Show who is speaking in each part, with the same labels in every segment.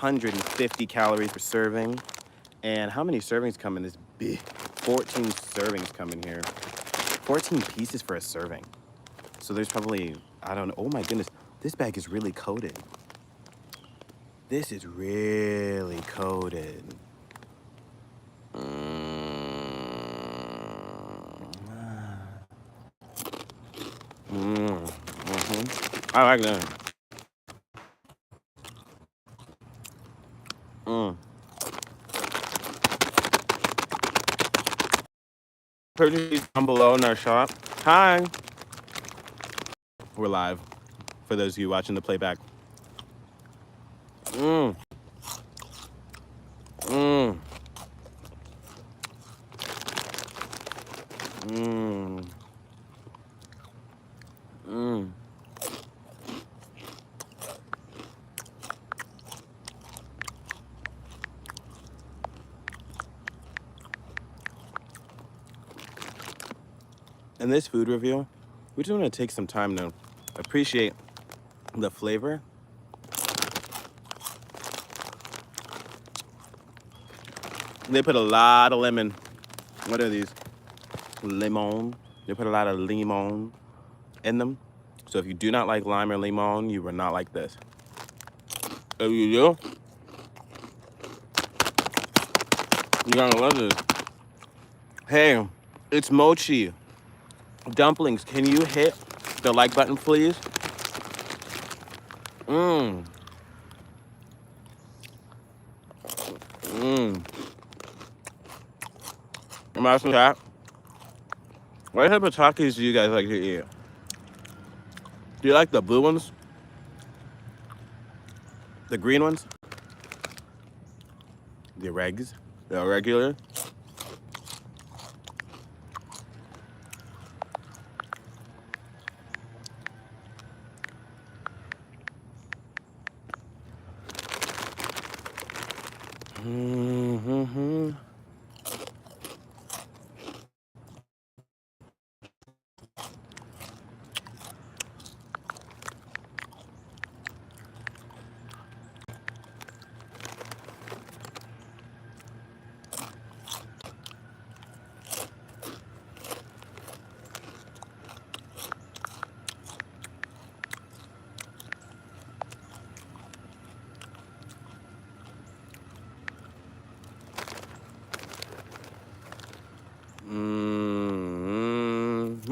Speaker 1: 150 calories per serving. And how many servings come in this big? 14 servings come in here. 14 pieces for a serving. So there's probably, I don't know. Oh my goodness, this bag is really coated. This is really coated. I like that. Purchase these down below in our shop. Hi. We're live. For those of you watching the playback. In this food review, we just want to take some time to appreciate the flavor. They put a lot of lemon. What are these? Limon. They put a lot of limon in them. So if you do not like lime or limon, you will not like this. If you do, you're gonna love this. Hey, it's Mochi. Dumplings, can you hit the like button, please? I'm asking that. What type of Takis do you guys like to eat? Do you like the blue ones? The green ones? The regs? The regular?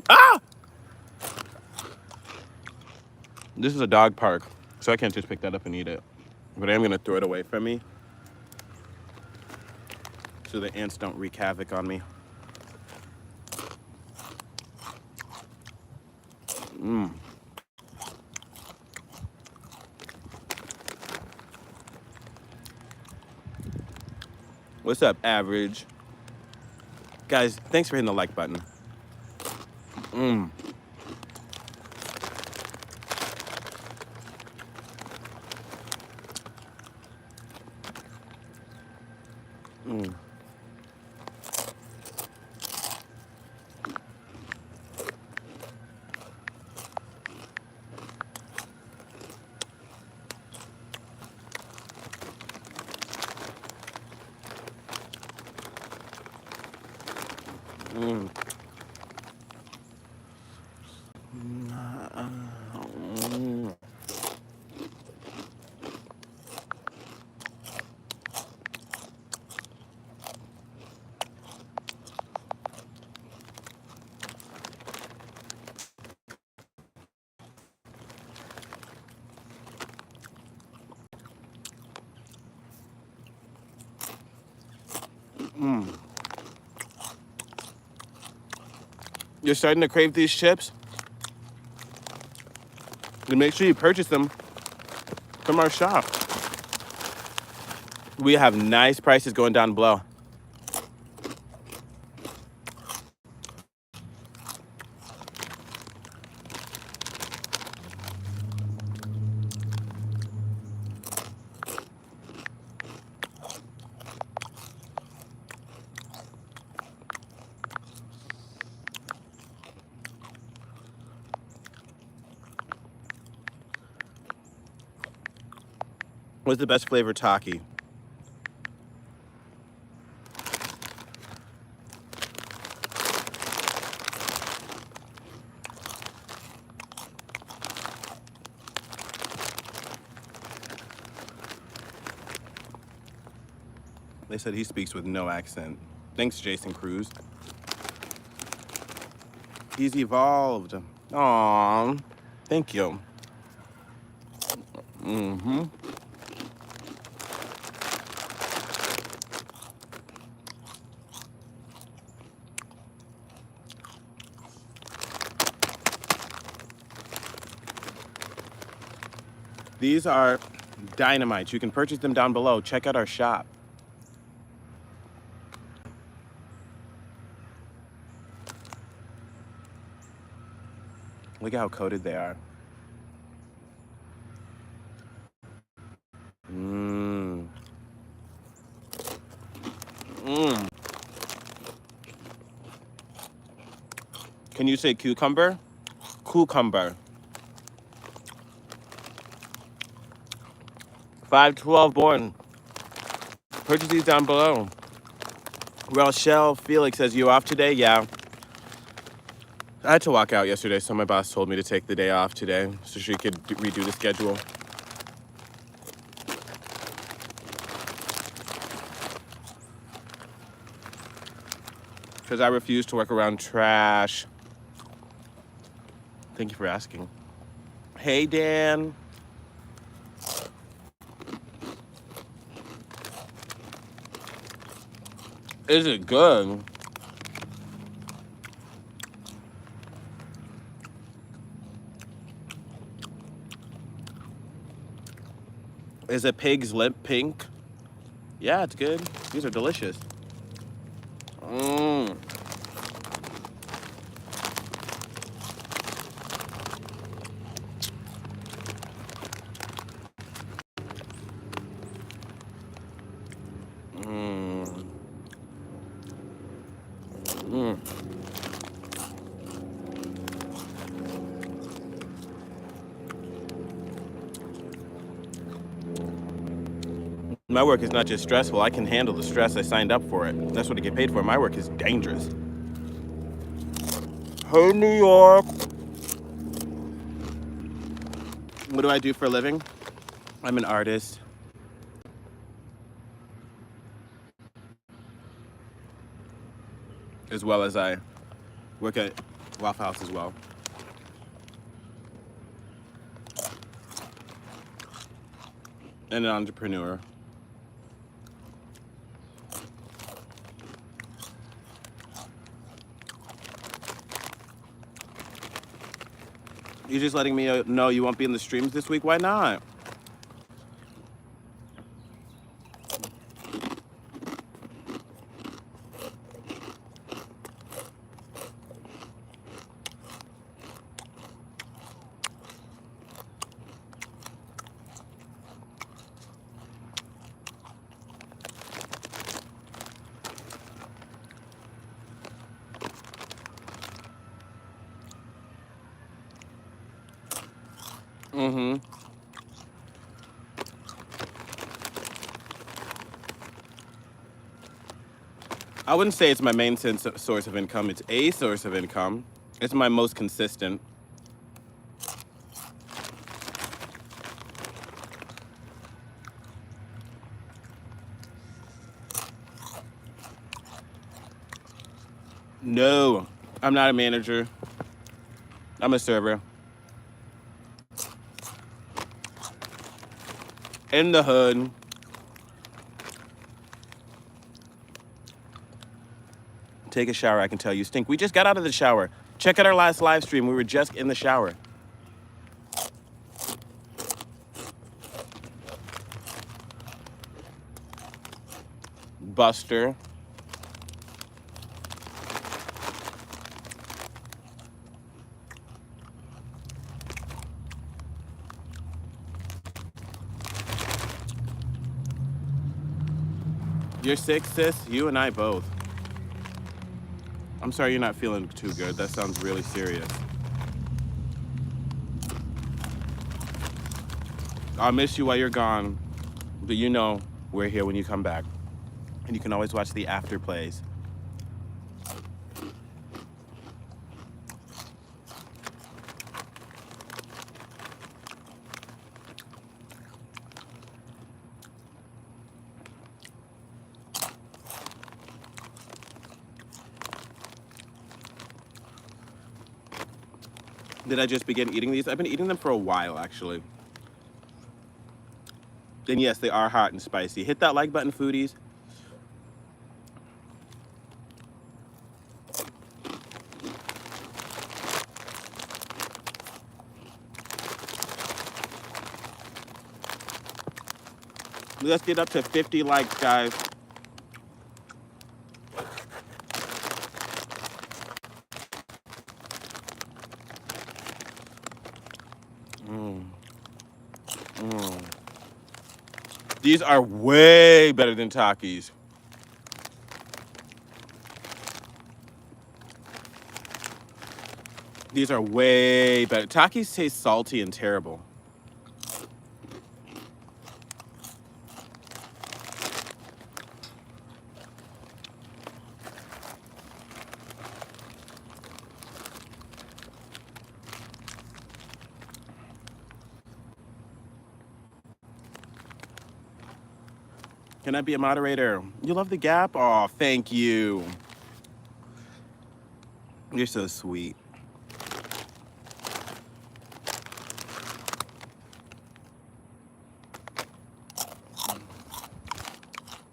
Speaker 1: Ah! This is a dog park, so I can't just pick that up and eat it. But I am gonna throw it away from me so the ants don't wreak havoc on me. What's up, average? Guys, thanks for hitting the like button. You're starting to crave these chips? Then make sure you purchase them from our shop. We have nice prices going down below. What's the best flavor Taki? They said he speaks with no accent. Thanks, Jason Cruz. He's evolved. Aww. Thank you. Mm-hmm. These are dynamites. You can purchase them down below. Check out our shop. Look at how coated they are. Mmm. Mmm. Can you say cucumber? Cucumber. 512 born. Purchase these down below. Rochelle Felix says, you off today? Yeah. I had to walk out yesterday, so my boss told me to take the day off today so she could redo the schedule. Because I refuse to work around trash. Thank you for asking. Hey, Dan. Is it good? Is a pig's lip pink? Yeah, it's good. These are delicious. Mmm. Mmm. Mmm. My work is not just stressful. I can handle the stress. I signed up for it. That's what I get paid for. My work is dangerous. Hey, New York. What do I do for a living? I'm an artist. As well as I work at Waffle House as well. And an entrepreneur. You're just letting me know you won't be in the streams this week? Why not? Mm-hmm. I wouldn't say it's my main source of income. It's a source of income. It's my most consistent. No, I'm not a manager. I'm a server. In the hood. Take a shower, I can tell you stink. We just got out of the shower. Check out our last live stream. We were just in the shower. Buster. You're sick, sis? You and I both. I'm sorry you're not feeling too good. That sounds really serious. I'll miss you while you're gone. But you know we're here when you come back. And you can always watch the after plays. Did I just begin eating these? I've been eating them for a while, actually. And yes, they are hot and spicy. Hit that like button, foodies. Let's get up to 50 likes, guys. These are way better than Takis. These are way better. Takis taste salty and terrible. Can I be a moderator? You love the Gap? Oh, thank you. You're so sweet.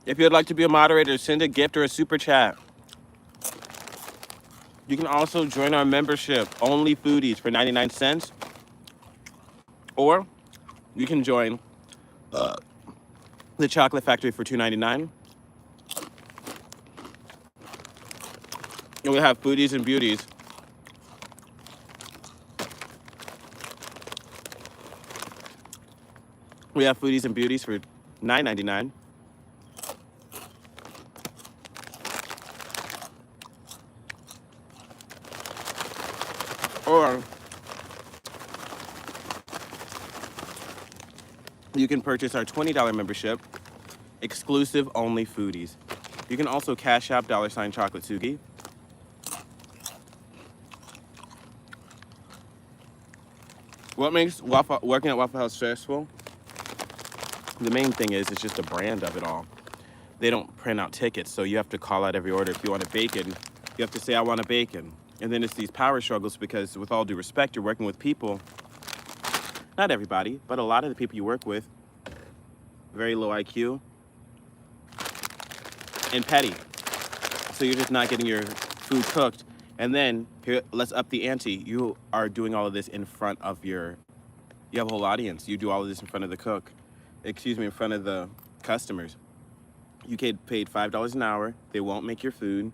Speaker 1: If you'd like to be a moderator, send a gift or a super chat. You can also join our membership, Only Foodies, for 99 cents. Or you can join the Chocolate Factory for $2.99. And we have Foodies and Beauties. We have Foodies and Beauties for $9.99. Or you can purchase our $20 membership, exclusive Only Foodies. You can also cash out $ChocolateSugi. What makes working at Waffle House stressful? The main thing is it's just the brand of it all. They don't print out tickets, so you have to call out every order. If you want a bacon, you have to say, I want a bacon. And then it's these power struggles because, with all due respect, you're working with people, not everybody, but a lot of the people you work with, very low IQ and petty. So you're just not getting your food cooked. And then, here, let's up the ante. You are doing all of this in front of you have a whole audience. You do all of this in front of the cook. Excuse me, in front of the customers. You get paid $5 an hour. They won't make your food.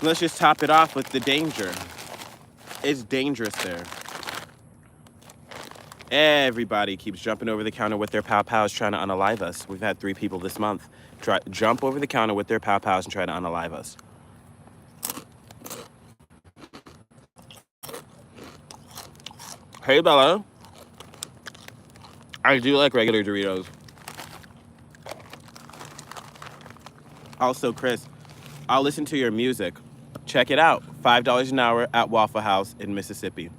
Speaker 1: Let's just top it off with the danger. It's dangerous there. Everybody keeps jumping over the counter with their pow-pows trying to unalive us. We've had 3 people this month jump over the counter with their pow-pows and try to unalive us. Hey, Bella. I do like regular Doritos. Also, Chris, I'll listen to your music. Check it out. $5 an hour at Waffle House in Mississippi.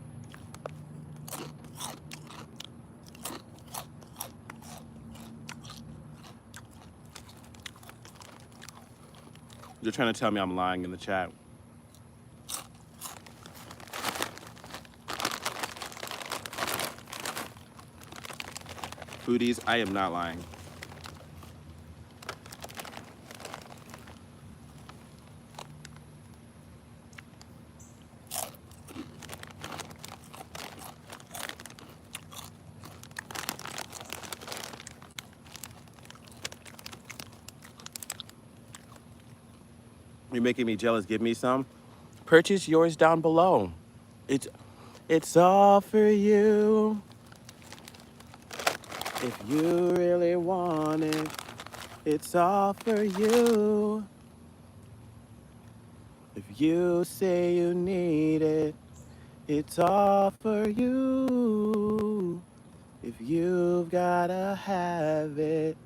Speaker 1: You're trying to tell me I'm lying in the chat. Foodies, I am not lying. You're making me jealous. Give me some. Purchase yours down below. It's all for you. If you really want it, it's all for you. If you say you need it, It's all for you. If you've gotta have it.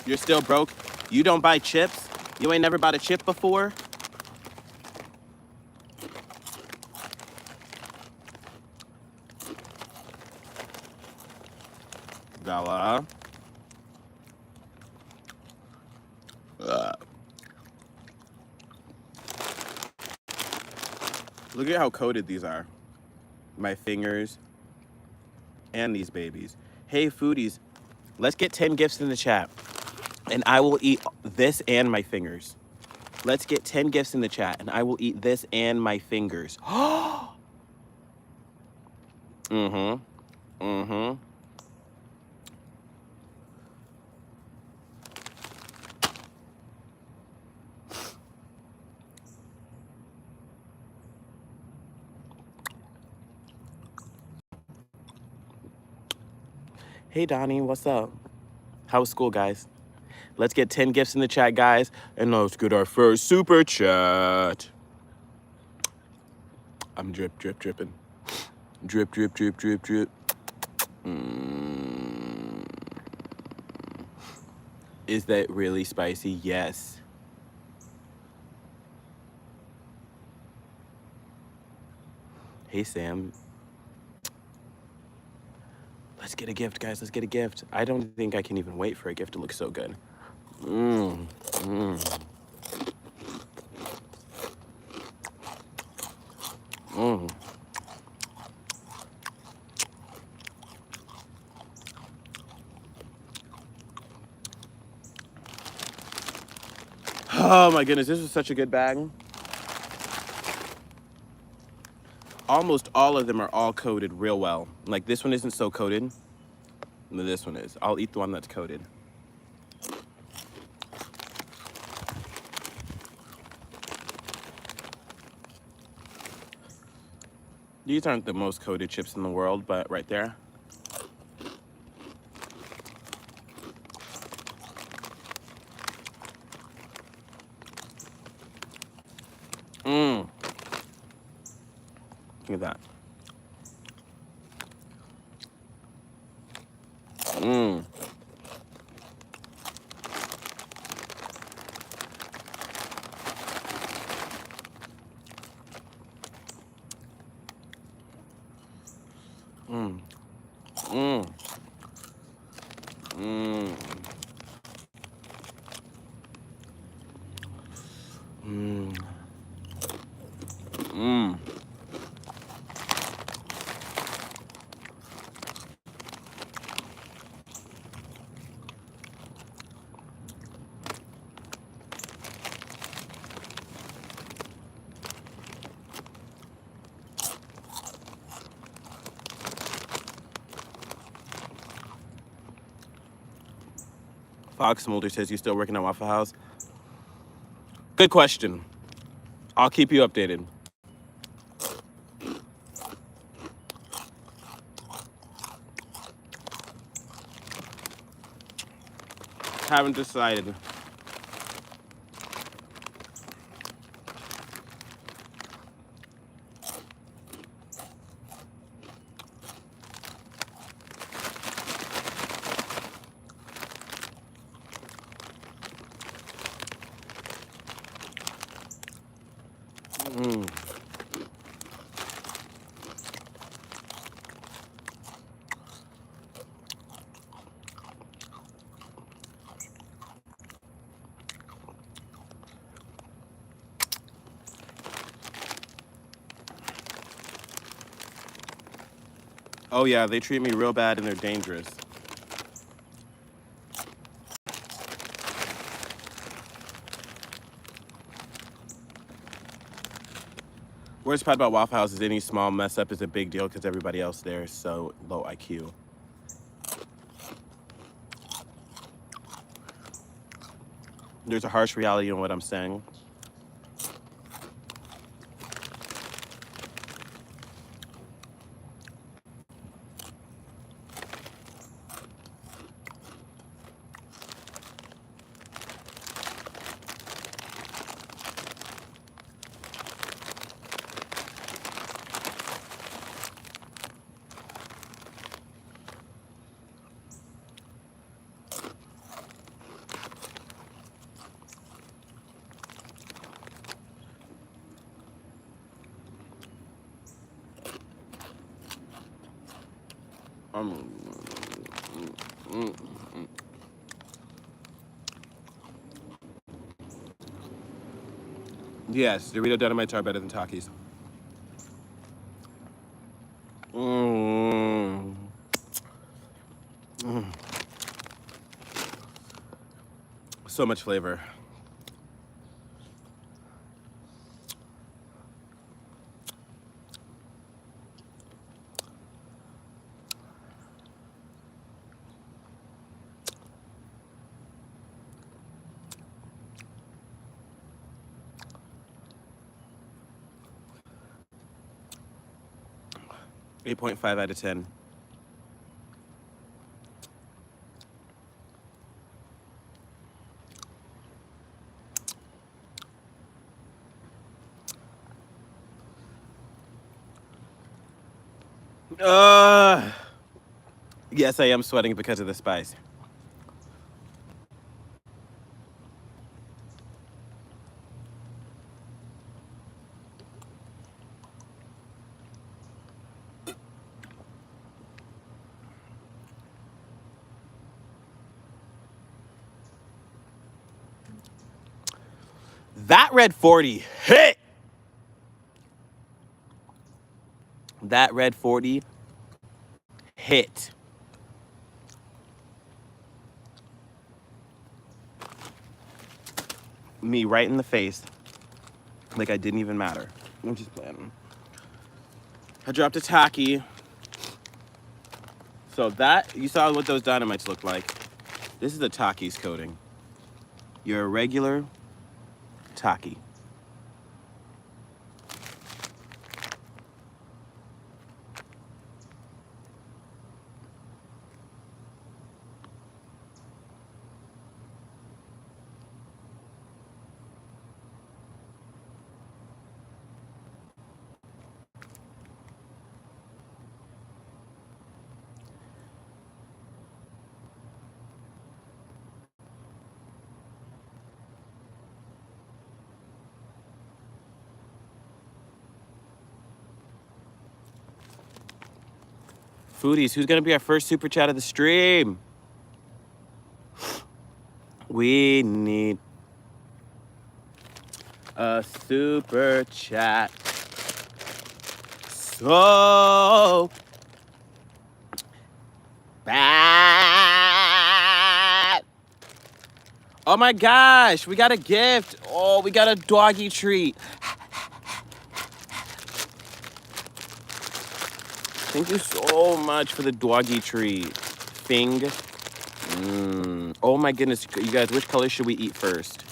Speaker 1: You're still broke? You don't buy chips? You ain't never bought a chip before? Bella. Look at how coated these are. My fingers and these babies. Hey, foodies, let's get 10 gifts in the chat. And I will eat this and my fingers. Let's get 10 gifts in the chat, and I will eat this and my fingers. Mm-hmm. Mm-hmm. Hey, Donnie, what's up? How was school, guys? Let's get 10 gifts in the chat, guys, and let's get our first super chat. I'm dripping. Drip, drip, drip, drip, drip. Is that really spicy? Yes. Hey, Sam. Let's get a gift, guys. Let's get a gift. I don't think I can even wait for a gift to look so good. Mmm. Mmm. Mmm. Oh my goodness, this was such a good bag. Almost all of them are all coated real well. Like this one isn't so coated, but this one is. I'll eat the one that's coated. These aren't the most coated chips in the world, but right there. Mmm. Look at that. Mmm. Mmm. Mmm. Mmm. Mmm. Mmm. Fox Mulder says, you still working at Waffle House? Good question. I'll keep you updated. Haven't decided. Mm. Oh yeah, they treat me real bad and they're dangerous. Worst part about Waffle House is any small mess up is a big deal because everybody else there is so low IQ. There's a harsh reality in what I'm saying. Um, mm, mm. Yes, Dorito Dynamites are better than Takis. Mm. Mm. So much flavor. .5 out of 10. Yes, I am sweating because of the spice. That red 40 hit. That red 40 hit. Me right in the face. Like I didn't even matter. I'm just playing. I dropped a Taki. So that, you saw what those dynamites look like. This is a Takis coating. You're a regular Taki. Foodies, who's gonna be our first super chat of the stream? We need a super chat. So bad. Oh my gosh, we got a gift. Oh, we got a doggy treat. Thank you so much for the doggy treat. Fing. Oh my goodness, you guys, which color should we eat first?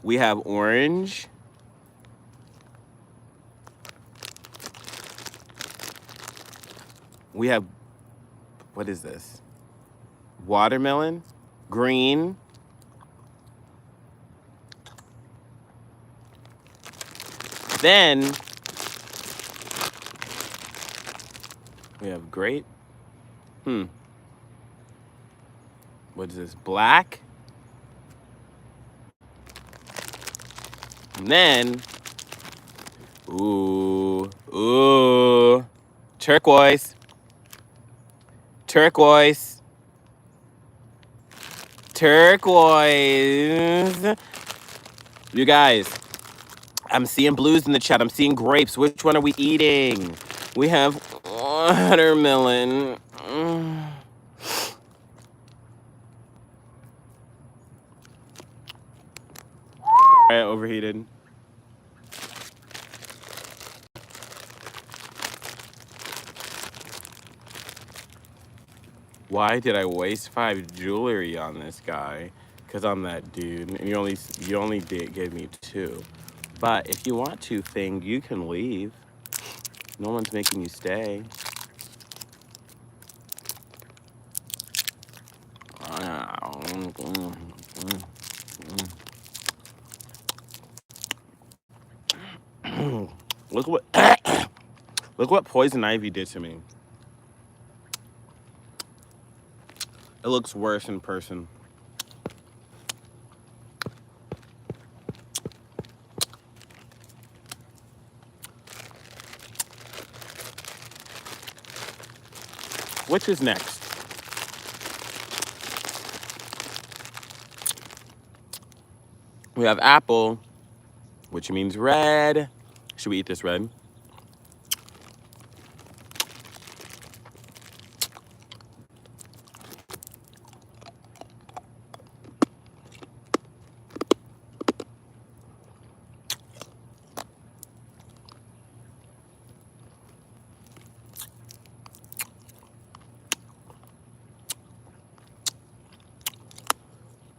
Speaker 1: We have orange. We have, what is this? Watermelon, green. Then we have grape. What is this? Black. And then, ooh, turquoise. Turquoise. Turquoise. You guys, I'm seeing blues in the chat. I'm seeing grapes. Which one are we eating? We have watermelon. I overheated. Why did I waste 5 jewelry on this guy? Because I'm that dude, and you only gave me 2. But if you want to, Thing, you can leave. No one's making you stay. Look what look what poison ivy did to me. It looks worse in person. Which is next? We have apple, which means red. Should we eat this red?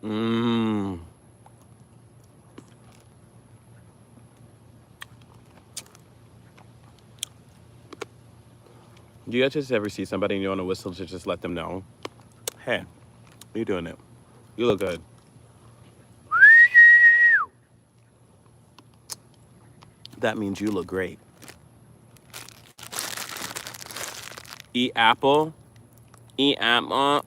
Speaker 1: Mmm. Do you guys just ever see somebody and you want to whistle to just let them know? Hey, you doing it? You look good. That means you look great. Eat apple. Eat apple.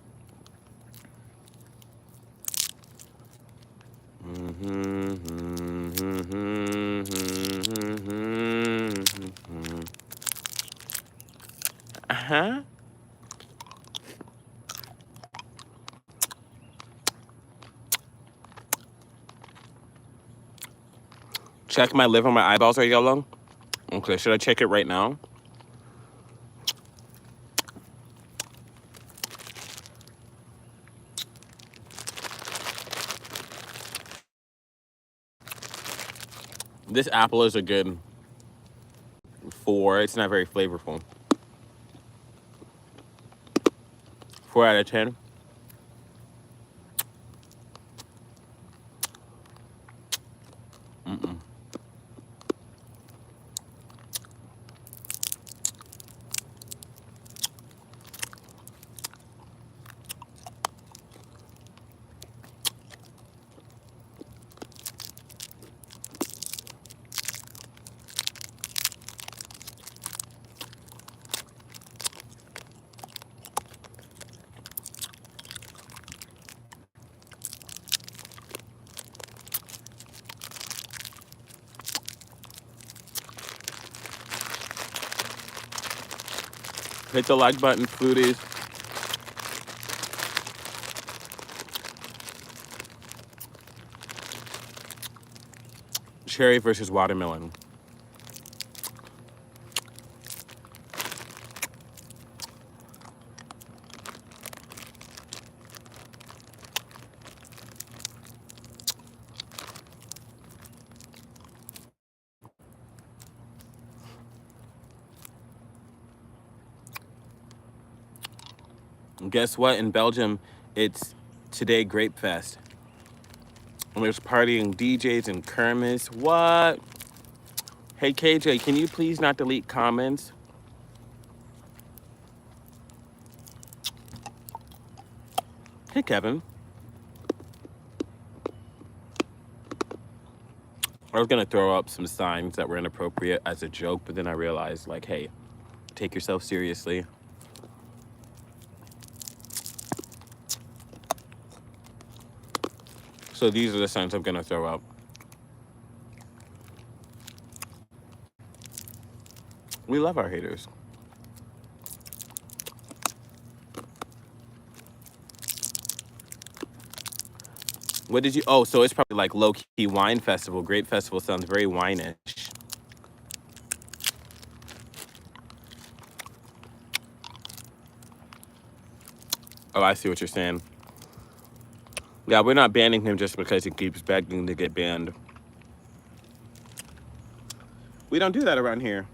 Speaker 1: Uh-huh. Check my liver, my eyeballs are yellow. Okay, should I check it right now? This apple is a good 4. It's not very flavorful. 4 out of 10. Mm-mm. Hit the like button, foodies. Cherry versus watermelon. Guess what? In Belgium, it's today Grape Fest. And there's partying DJs and Kermis. What? Hey, KJ, can you please not delete comments? Hey, Kevin. I was going to throw up some signs that were inappropriate as a joke, but then I realized, like, hey, take yourself seriously. So these are the signs I'm going to throw up. We love our haters. What did you... Oh, so it's probably like low-key wine festival. Grape festival sounds very wine-ish. Oh, I see what you're saying. Yeah, we're not banning him just because he keeps begging to get banned. We don't do that around here.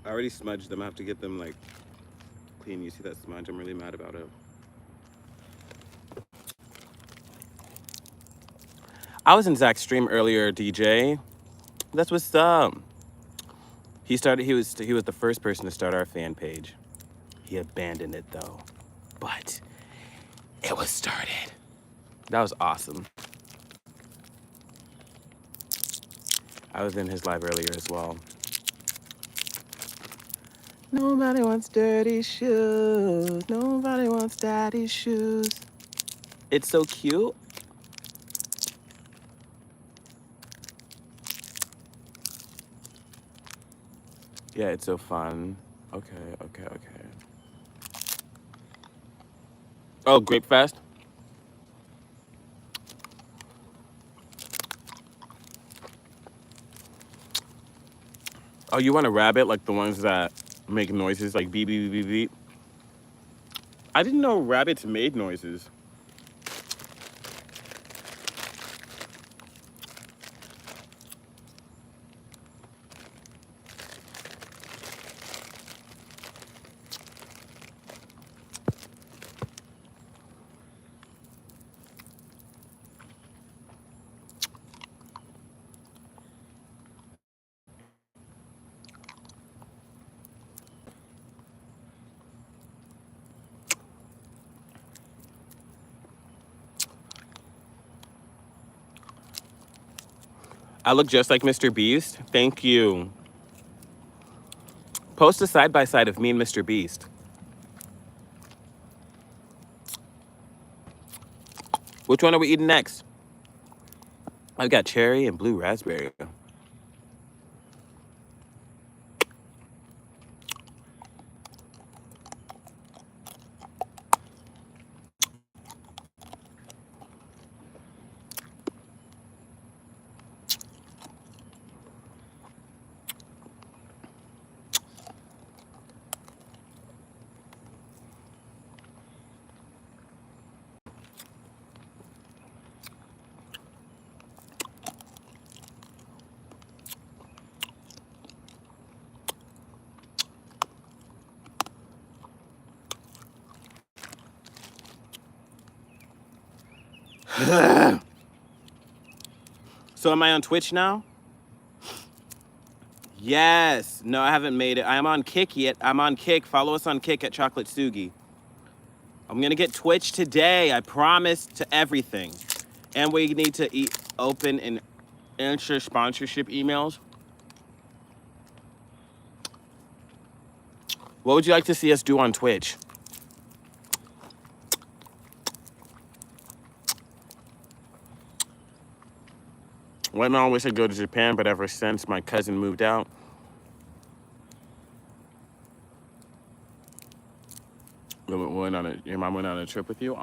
Speaker 1: I already smudged them. I have to get them, like, clean. You see that smudge? I'm really mad about it. I was in Zach's stream earlier, DJ. That's what's up. He was the first person to start our fan page. He abandoned it though. But it was started. That was awesome. I was in his live earlier as well. Nobody wants dirty shoes. Nobody wants daddy's shoes. It's so cute. Yeah, it's so fun. Okay. Oh, Grape Fest? Oh, you want a rabbit like the ones that make noises like beep, beep, beep, beep, beep? I didn't know rabbits made noises. I look just like Mr. Beast. Thank you. Post a side-by-side of me and Mr. Beast. Which one are we eating next? I've got cherry and blue raspberry. So am I on Twitch now? Yes. No, I haven't made it. I am on Kick yet. I'm on Kick. Follow us on Kick at ChocolateSugi. I'm gonna get Twitch today. I promise to everything. And we need to open and answer sponsorship emails. What would you like to see us do on Twitch? Right now, I wish I'd go to Japan, but ever since my cousin moved out, your mom went on a trip with you?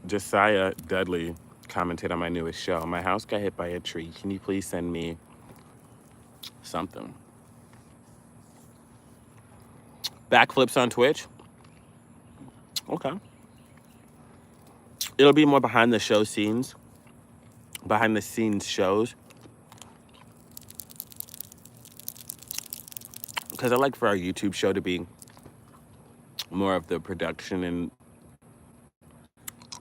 Speaker 1: Josiah Dudley commented on my newest show. My house got hit by a tree. Can you please send me something? Backflips on Twitch? Okay. It'll be more behind the scenes shows. Because I like for our YouTube show to be more of the production and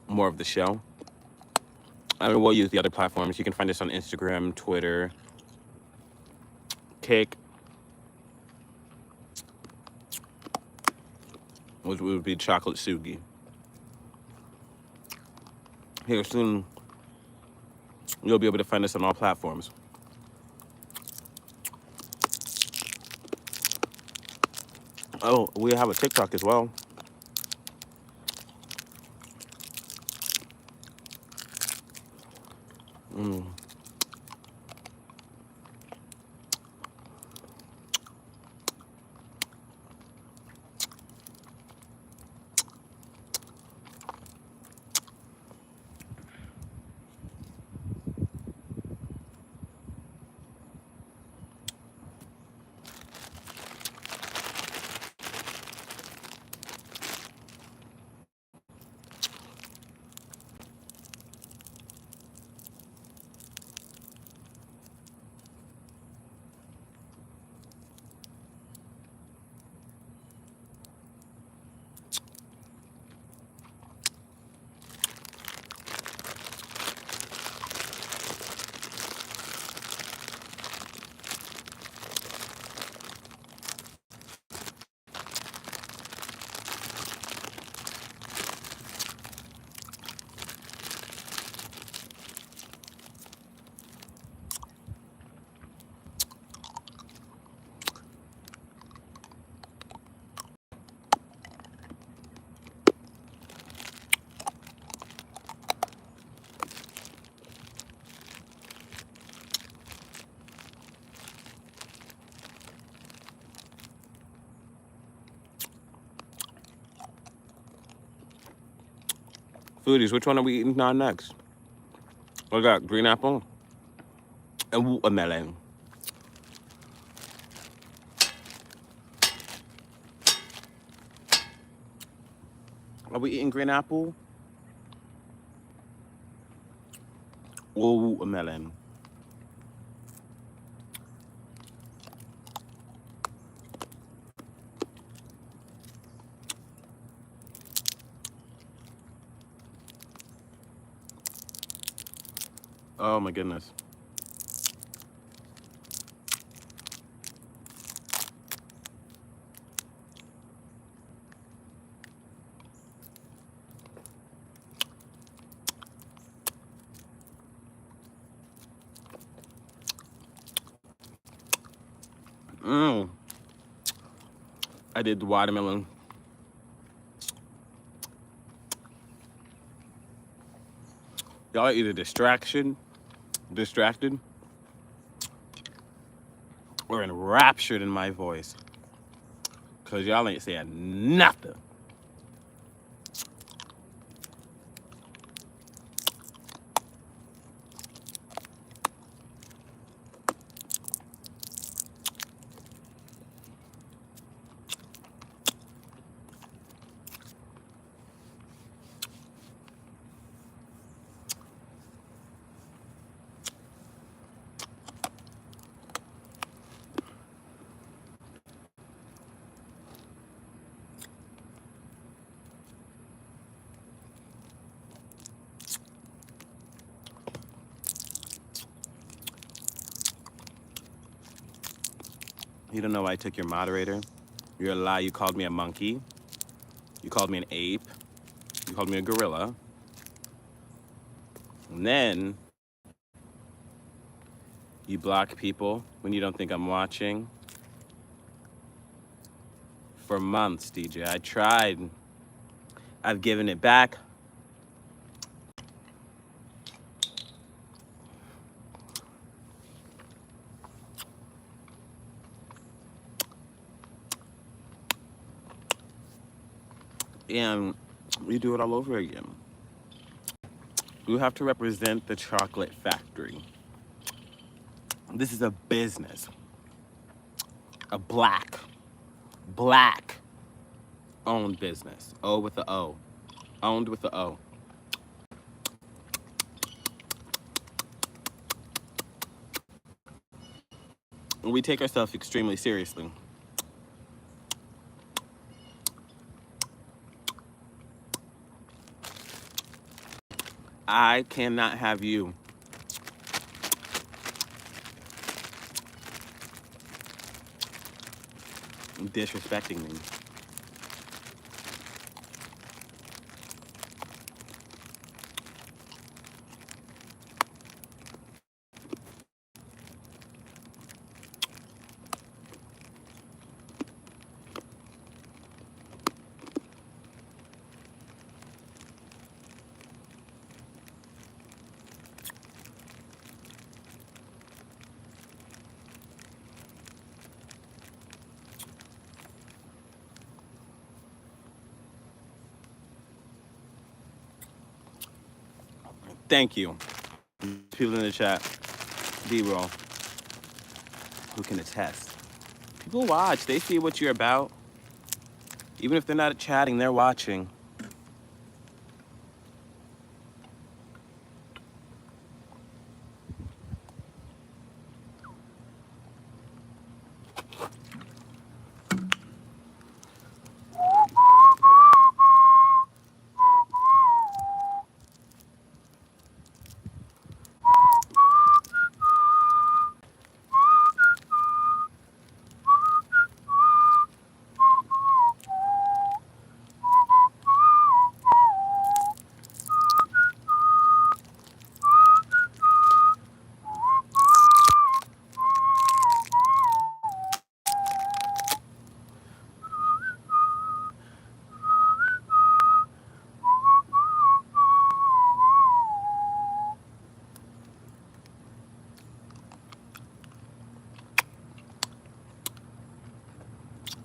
Speaker 1: more of the show. I mean, we'll use the other platforms. You can find us on Instagram, Twitter, Kick, which would be ChocolateSugi. Here soon, you'll be able to find us on all platforms. Oh, we have a TikTok as well. Foodies, which one are we eating on next? We got green apple and watermelon. Are we eating green apple or watermelon? Oh my goodness. I did the watermelon. Y'all are either distracted, or enraptured in my voice. Cause y'all ain't saying nothing. You don't know why I took your moderator? You're a lie. You called me a monkey. You called me an ape. You called me a gorilla. And then you block people when you don't think I'm watching. For months, DJ. I tried. I've given it back. And we do it all over again. You have to represent the chocolate factory. This is a business. A black owned business. O with the O. Owned with the O. We take ourselves extremely seriously. I cannot have you disrespecting me. Thank you. People in the chat, B-roll, who can attest. People watch. They see what you're about. Even if they're not chatting, they're watching.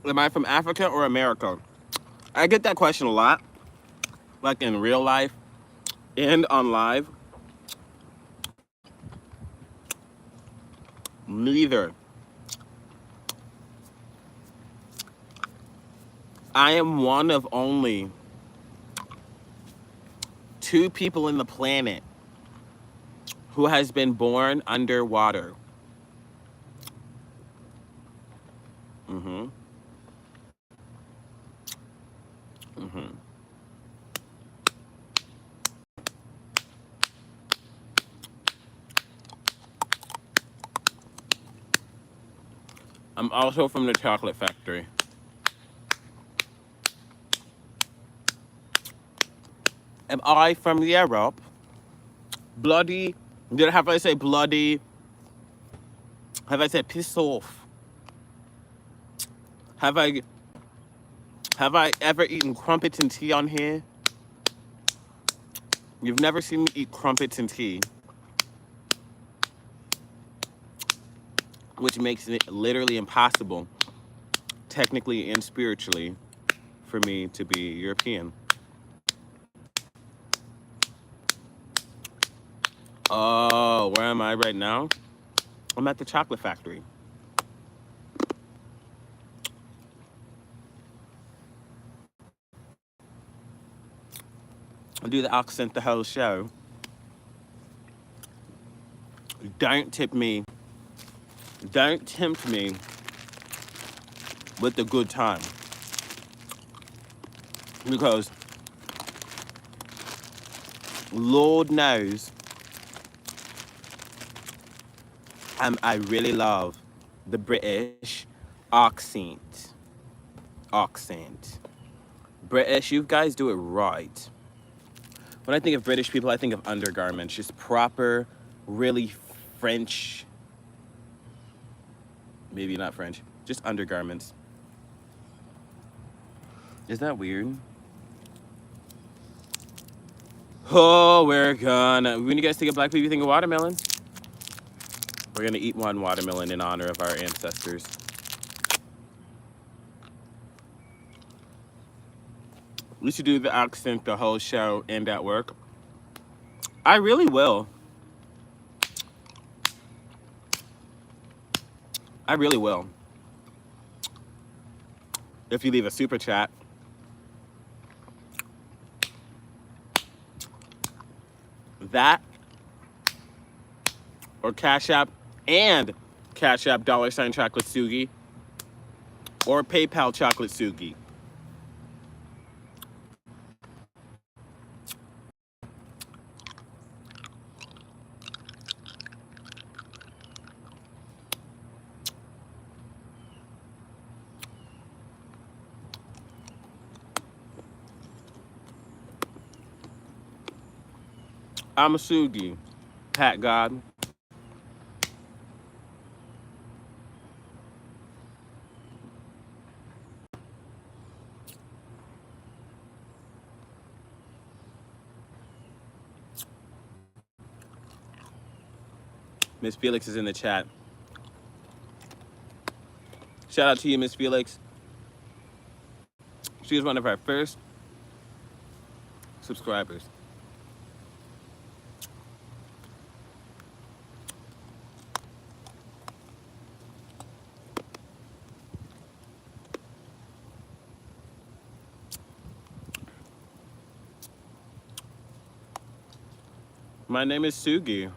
Speaker 1: Am I from Africa or America? I get that question a lot, like in real life. and on live. Neither. I am one of only 2 people in the planet who has been born underwater. Mm-hmm. Mm-hmm. I'm also from the chocolate factory. Am I from Europe? Bloody, have I say bloody? Have I said piss off? Have I ever eaten crumpets and tea on here? You've never seen me eat crumpets and tea, which makes it literally impossible, technically and spiritually, for me to be European. Oh, where am I right now? I'm at the chocolate factory. I do the accent the whole show. Don't tempt me with the good time. Because Lord knows I really love the British accent. British, you guys do it right. When I think of British people, I think of undergarments, just proper, really French, maybe not French, just undergarments. Is that weird? Oh, when you guys think of black people, you think of watermelon? We're gonna eat one watermelon in honor of our ancestors. We should do the accent the whole show and at work. I really will. I really will. If you leave a super chat. That or Cash App and Cash App $ ChocolateSugi or PayPal ChocolateSugi. I'm a Sugi, Pat God. Miss Felix is in the chat. Shout out to you, Miss Felix. She was one of our first subscribers. My name is Sugi.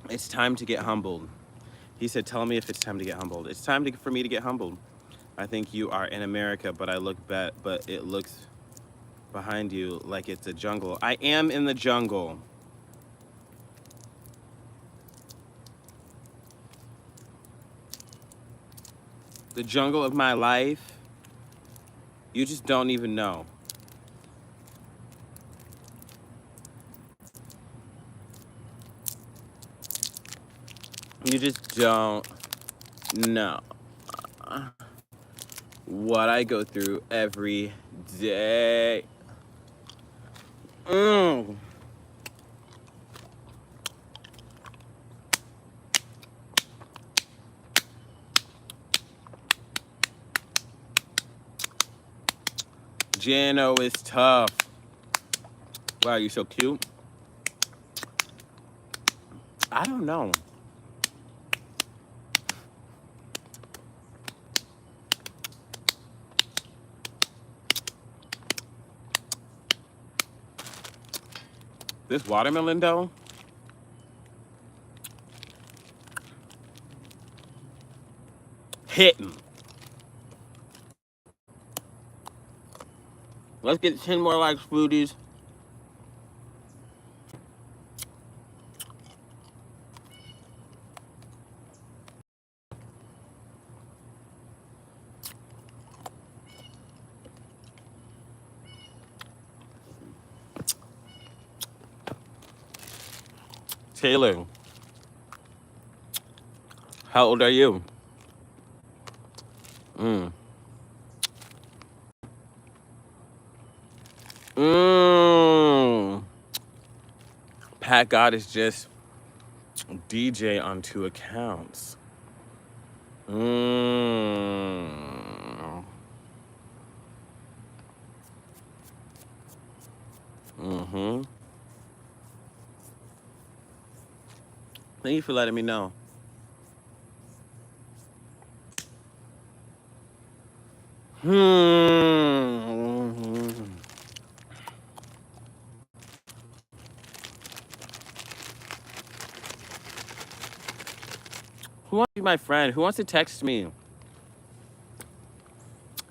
Speaker 1: It's time to get humbled. He said, tell me if it's time to get humbled. It's time for me to get humbled. I think you are in America, but but it looks behind you like it's a jungle. I am in the jungle. The jungle of my life. You just don't even know. You just don't know what I go through every day. Jano is tough. Wow, you're so cute. I don't know. This watermelon though. Hitting. Let's get 10 more likes, foodies. Taylor, how old are you? Mm. Pat God is just DJ on 2 accounts. Thank you for letting me know. Who wants to be my friend? Who wants to text me?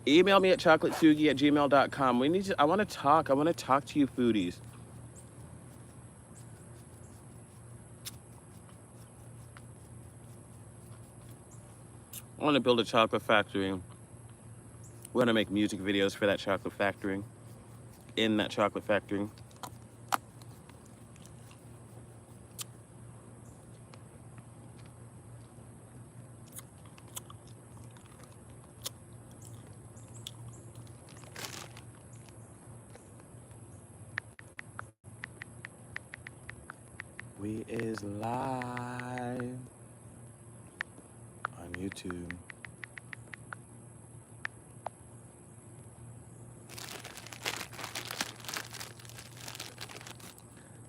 Speaker 1: Email me at ChocolateSugi@gmail.com. I want to talk. I want to talk to you, foodies. I want to build a chocolate factory. We want to make music videos for that chocolate factory. In that chocolate factory. We is live on YouTube.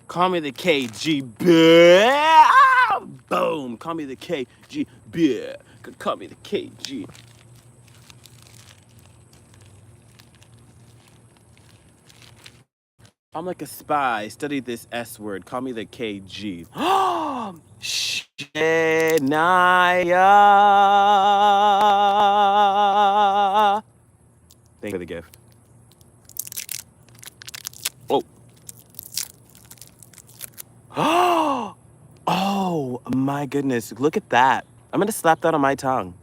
Speaker 1: Call me the KG. Boom. Call me the KG. Call me the KG. I'm like a spy. Study this S word. Call me the KG. Shania. Thank you for the gift. Oh. Oh my goodness. Look at that. I'm going to slap that on my tongue.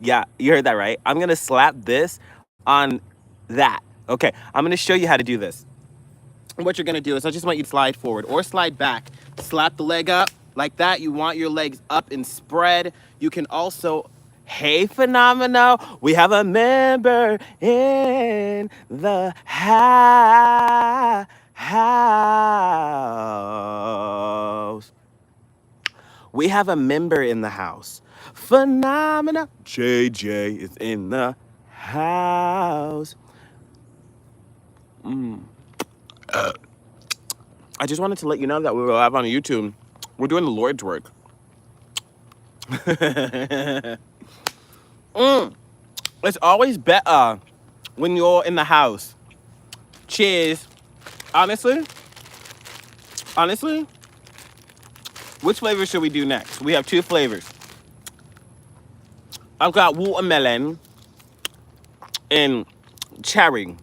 Speaker 1: Yeah, you heard that right. I'm going to slap this on that. Okay, I'm going to show you how to do this. What you're going to do is I just want you to slide forward or slide back. Slap the leg up like that. You want your legs up and spread. You can also, hey, Phenomenal, we have a member in the house. We have a member in the house. Phenomena. JJ is in the house. I just wanted to let you know that we were live on YouTube. We're doing the Lord's work. It's always better when you're in the house. Cheers. Honestly, which flavor should we do next? We have 2 flavors. I've got watermelon and cherry.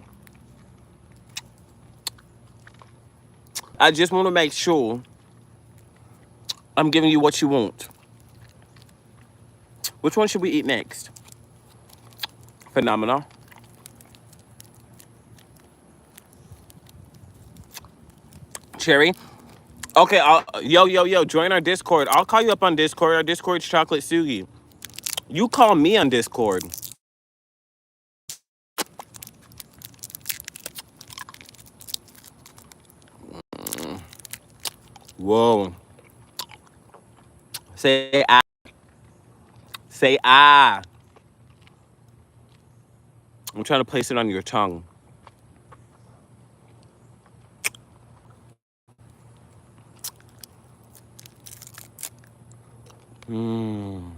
Speaker 1: I just want to make sure I'm giving you what you want. Which one should we eat next? Phenomenal. Cherry. Okay, yo, join our Discord. I'll call you up on Discord. Our Discord's ChocolateSugi. You call me on Discord. Whoa. Say ah. Say ah. I'm trying to place it on your tongue. Mmm.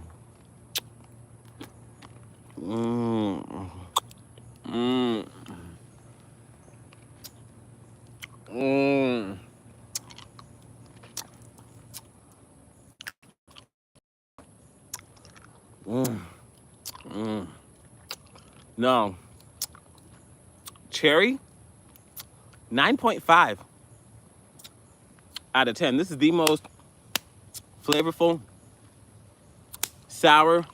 Speaker 1: Mmm. Mmm. Mmm. Mmm. Mmm. No. Cherry, 9.5 out of 10. This is the most flavorful, sour.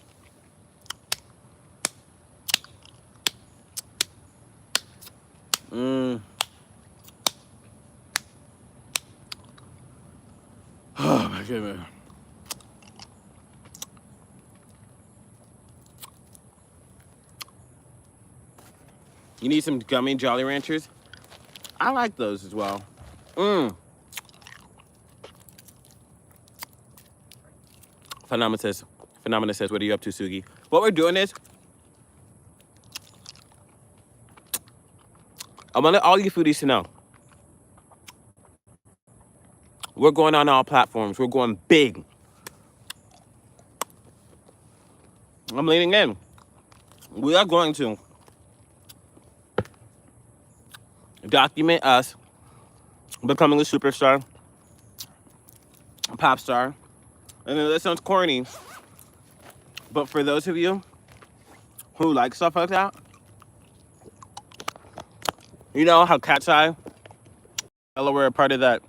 Speaker 1: Mmm. Oh my goodness. You need some gummy Jolly Ranchers? I like those as well. Mmm. Phenomena says, what are you up to, Sugi? What we're doing is, I want all you foodies to know. We're going on all platforms. We're going big. I'm leaning in. We are going to document us becoming a superstar, a pop star. And then that sounds corny, but for those of you who like stuff like that, you know how Cat's Eye, we're a part of that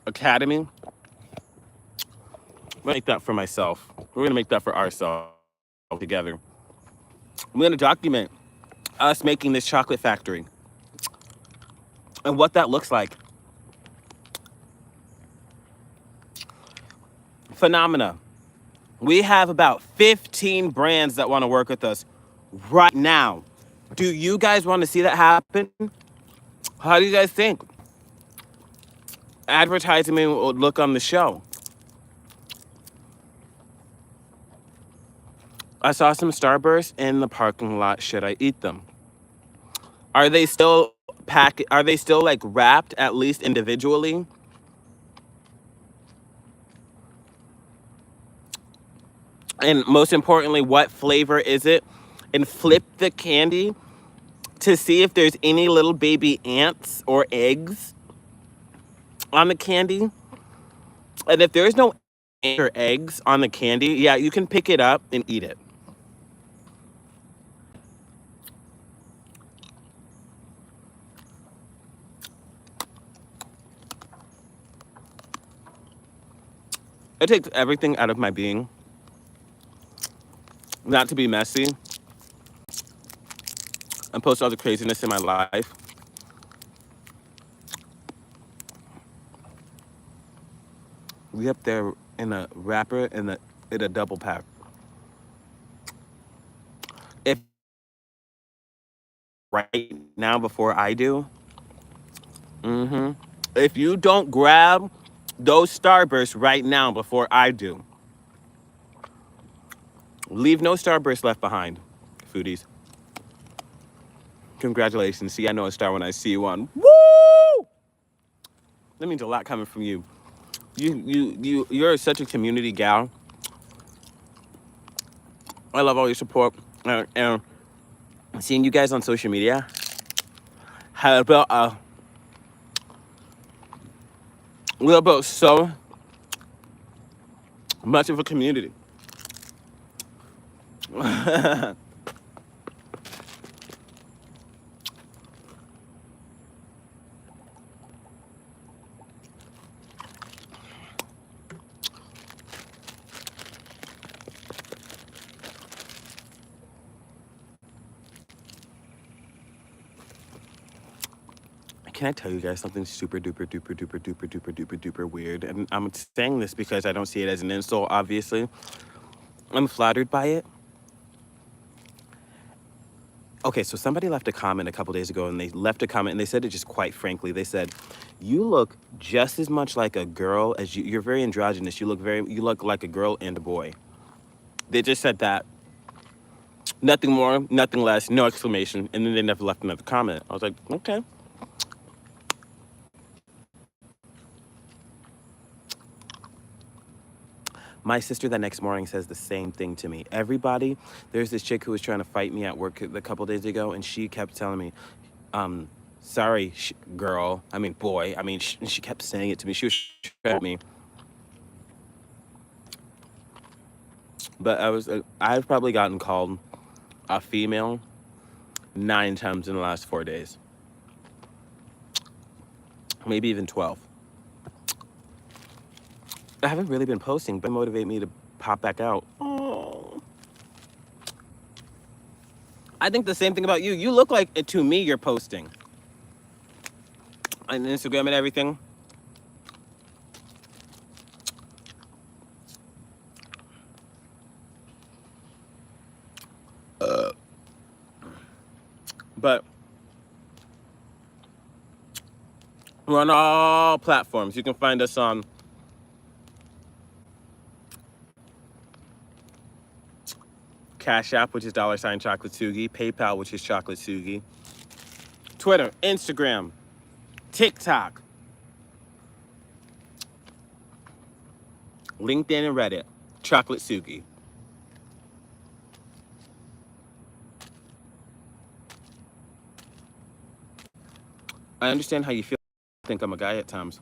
Speaker 1: academy. I'm gonna make that for myself. We're gonna make that for ourselves together. I'm gonna document us making this chocolate factory and what that looks like. Phenomena. We have about 15 brands that want to work with us right now. Do you guys want to see that happen? How do you guys think advertisement would look on the show? I saw some Starbursts in the parking lot. Should I eat them? Are they still Are they still like wrapped at least individually? And most importantly, what flavor is it? And flip the candy to see if there's any little baby ants or eggs on the candy. And if there's no ants or eggs on the candy, yeah, you can pick it up and eat it. It takes everything out of my being not to be messy and post all the craziness in my life. We up there in a wrapper in a double pack. If right now before I do, if you don't grab those Starbursts right now before I do, leave no Starburst left behind, foodies. Congratulations. See, I know a star when I see one. Woo! That means a lot coming from you. You're such a community gal. I love all your support. And seeing you guys on social media have built so much of a community. Can I tell you guys something super duper duper duper duper duper duper duper weird? And I'm saying this because I don't see it as an insult, obviously. I'm flattered by it. Okay, so somebody left a comment a couple days ago, and they left a comment, and they said it just quite frankly. They said, "You look just as much like a girl as you're very androgynous. You look like a girl and a boy." They just said that. Nothing more, nothing less, no exclamation, and then they never left another comment. I was like, okay. My sister that next morning says the same thing to me. Everybody, there's this chick who was trying to fight me at work a couple days ago, and she kept telling me, sorry, girl. I mean, boy. I mean, she kept saying it to me. She was trying to me. But I've probably gotten called a female 9 times in the last 4 days. Maybe even 12. I haven't really been posting, but it motivate me to pop back out. Oh. I think the same thing about you. You look like, to me, you're posting. On Instagram and everything. But we're on all platforms. You can find us on Cash App, which is $ChocolateSugi, PayPal, which is ChocolateSugi, Twitter, Instagram, TikTok, LinkedIn, and Reddit, ChocolateSugi. I understand how you feel. I think I'm a guy at times.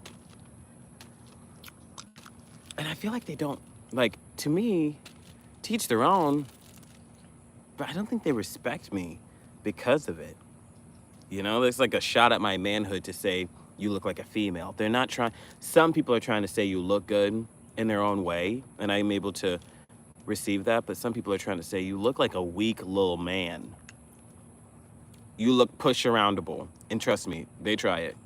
Speaker 1: And I feel like they don't, like, to me, teach their own, but I don't think they respect me because of it. You know, there's like a shot at my manhood to say, you look like a female. They're not trying, some people are trying to say you look good in their own way, and I'm able to receive that, but some people are trying to say you look like a weak little man. You look push-aroundable. And trust me, they try it.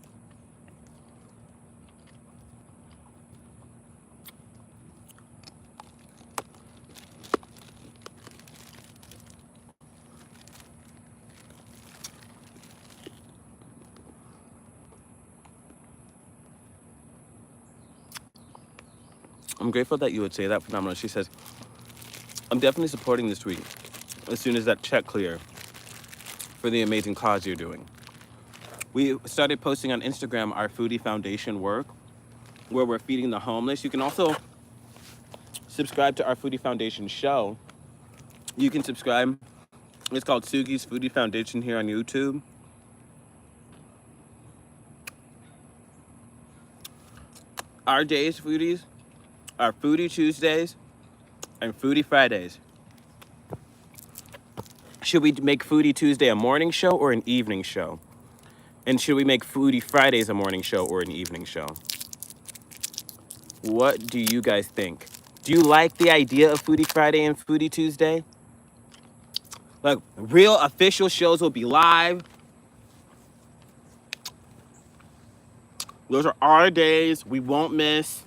Speaker 1: I'm grateful that you would say that, Phenomenal. She says, I'm definitely supporting this tweet as soon as that check clear for the amazing cause you're doing. We started posting on Instagram our Foodie Foundation work, where we're feeding the homeless. You can also subscribe to our Foodie Foundation show. You can subscribe. It's called Sugi's Foodie Foundation here on YouTube. Our days, foodies, are Foodie Tuesdays and Foodie Fridays. Should we make Foodie Tuesday a morning show or an evening show? And should we make Foodie Fridays a morning show or an evening show? What do you guys think? Do you like the idea of Foodie Friday and Foodie Tuesday? Like, real official shows will be live. Those are our days. We won't miss.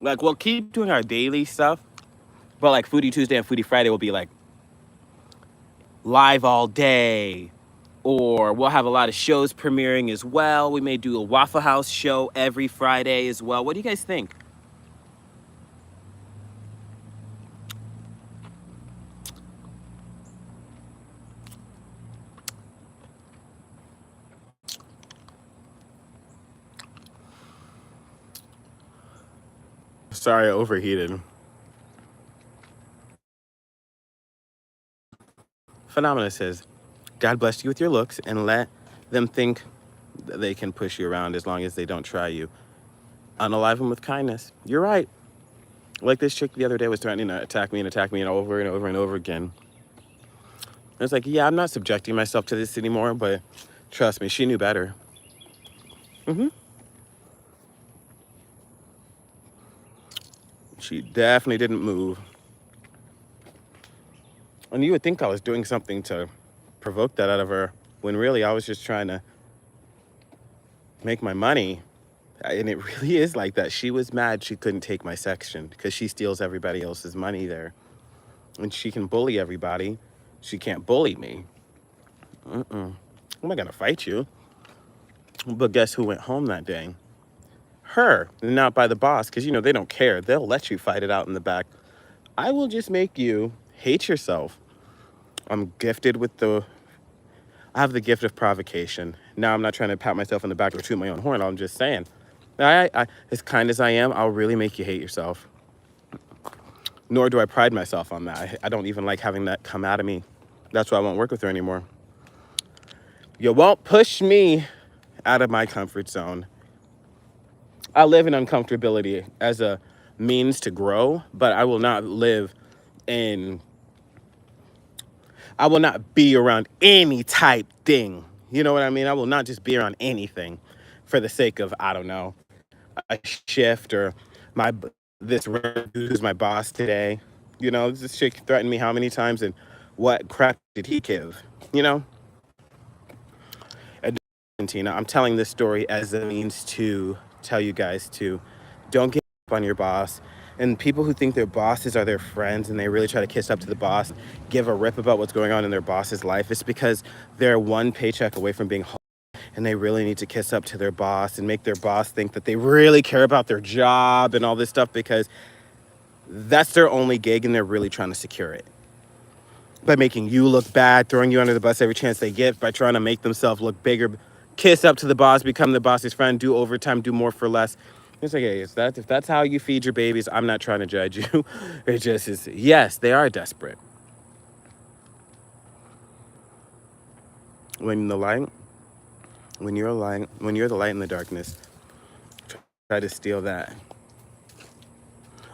Speaker 1: Like, we'll keep doing our daily stuff, but like Foodie Tuesday and Foodie Friday will be like live all day. Or we'll have a lot of shows premiering as well. We may do a Waffle House show every Friday as well. What do you guys think? Sorry, I overheated. Phenomena says, God bless you with your looks and let them think that they can push you around as long as they don't try you. Unalive them with kindness. You're right. Like this chick the other day was threatening to attack me and over and over and over again. I was like, yeah, I'm not subjecting myself to this anymore, but trust me, she knew better. She definitely didn't move. And you would think I was doing something to provoke that out of her, when really I was just trying to make my money. And it really is like that. She was mad she couldn't take my section because she steals everybody else's money there. And she can bully everybody. She can't bully me. I'm not gonna fight you. But guess who went home that day? Her, not by the boss, because, you know, they don't care. They'll let you fight it out in the back. I will just make you hate yourself. I'm gifted with I have the gift of provocation. Now, I'm not trying to pat myself on the back or toot my own horn. I'm just saying, as kind as I am, I'll really make you hate yourself. Nor do I pride myself on that. I don't even like having that come out of me. That's why I won't work with her anymore. You won't push me out of my comfort zone. I live in uncomfortability as a means to grow, but I will not live in, I will not be around any type thing. You know what I mean? I will not just be around anything for the sake of, I don't know, a shift or my this who's my boss today. You know, this chick threatened me how many times and what crap did he give? You know? Argentina. I'm telling this story as a means to tell you guys to don't give up on your boss. And people who think their bosses are their friends and they really try to kiss up to the boss, give a rip about what's going on in their boss's life, it's because they're one paycheck away from being and they really need to kiss up to their boss and make their boss think that they really care about their job and all this stuff because that's their only gig and they're really trying to secure it. By making you look bad, throwing you under the bus every chance they get, by trying to make themselves look bigger, kiss up to the boss, become the boss's friend, do overtime, do more for less. It's like, hey, if that's how you feed your babies, I'm not trying to judge you. It just is, yes, they are desperate. When the light, when you're the light in the darkness, try to steal that.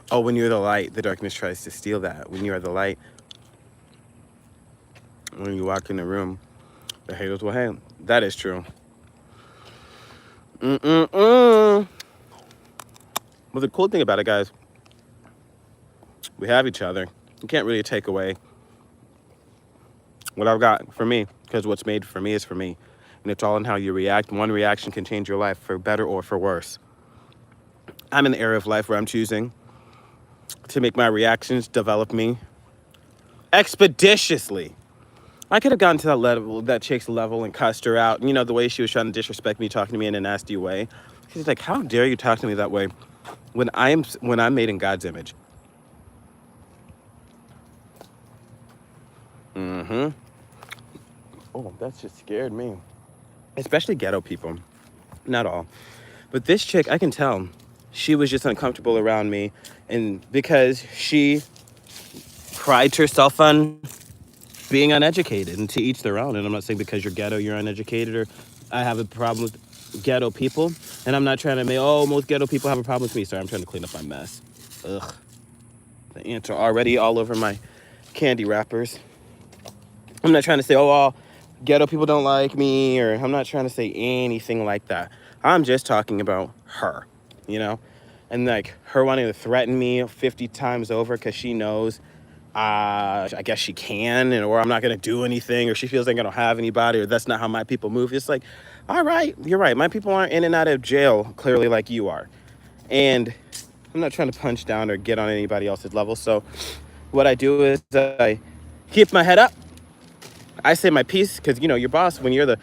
Speaker 1: Oh, when you're the light, the darkness tries to steal that. When you are the light, when you walk in the room, the haters will hate. That is true. Well, the cool thing about it, guys, we have each other. You can't really take away what I've got for me, because what's made for me is for me. And it's all in how you react. One reaction can change your life for better or for worse. I'm in the area of life where I'm choosing to make my reactions develop me expeditiously. I could have gotten to that level, that chick's level, and cussed her out. You know, the way she was trying to disrespect me, talking to me in a nasty way. She's like, how dare you talk to me that way when I'm made in God's image? Oh, that's just scared me. Especially ghetto people. Not all. But this chick, I can tell, she was just uncomfortable around me. And because she prides herself on being uneducated, and to each their own. And I'm not saying because you're ghetto, you're uneducated, or I have a problem with ghetto people. And I'm not trying to make, oh, most ghetto people have a problem with me. Sorry, I'm trying to clean up my mess. Ugh. The ants are already all over my candy wrappers. I'm not trying to say, oh, all ghetto people don't like me, or I'm not trying to say anything like that. I'm just talking about her, you know? And like her wanting to threaten me 50 times over because she knows I guess she can, or I'm not going to do anything, or she feels like I don't have anybody, or that's not how my people move. It's like, all right, you're right. My people aren't in and out of jail clearly like you are. And I'm not trying to punch down or get on anybody else's level. So what I do is I keep my head up. I say my piece because, you know, your boss, when you're the,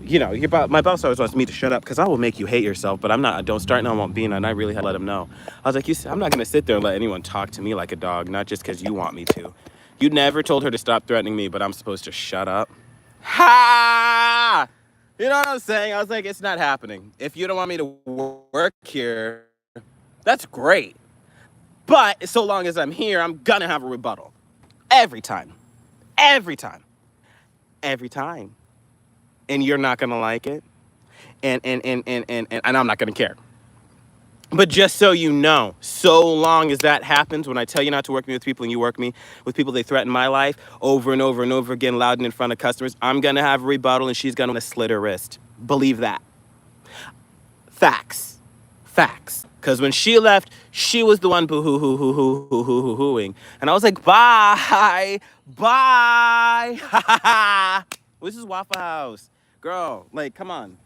Speaker 1: you know, my boss always wants me to shut up because I will make you hate yourself, but I'm not, don't start now, I won't be, and I really had to let him know. I was like, I'm not going to sit there and let anyone talk to me like a dog, not just because you want me to. You never told her to stop threatening me, but I'm supposed to shut up. Ha! You know what I'm saying? I was like, it's not happening. If you don't want me to work here, that's great. But so long as I'm here, I'm going to have a rebuttal. Every time. Every time. Every time. And you're not gonna like it, and I'm not gonna care. But just so you know, so long as that happens, when I tell you not to work me with people and you work me with people, they threaten my life over and over and over again, loud and in front of customers, I'm gonna have a rebuttal and she's gonna slit her wrist. Believe that. Facts. Facts. Because when she left, she was the one boo-hoo-hoo-hoo-hoo-hoo-hoo-hooing. And I was like, bye. Bye. This is Waffle House. Girl, like, come on.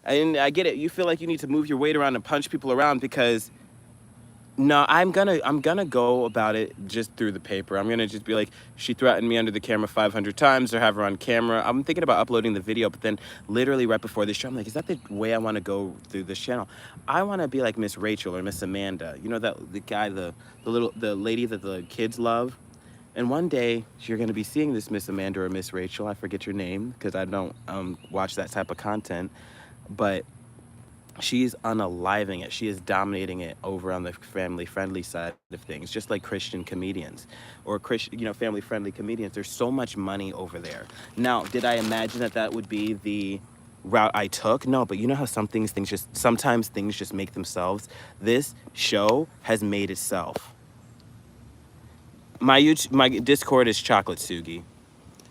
Speaker 1: And I get it. You feel like you need to move your weight around and punch people around because no, I'm gonna go about it just through the paper. I'm gonna just be like, she threatened me under the camera 500 times, or have her on camera. I'm thinking about uploading the video, but then literally right before this show, I'm like, is that the way I want to go through this channel? I want to be like Miss Rachel or Miss Amanda. You know, that the guy, the lady that the kids love. And one day you're gonna be seeing this Miss Amanda or Miss Rachel. I forget your name because I don't watch that type of content, but she's unaliving it. She is dominating it over on the family friendly side of things, just like Christian comedians or Christian, family friendly comedians. There's so much money over there. Now, did I imagine that that would be the route I took? No, but you know how sometimes things just make themselves. This show has made itself. My Discord is ChocolateSugi.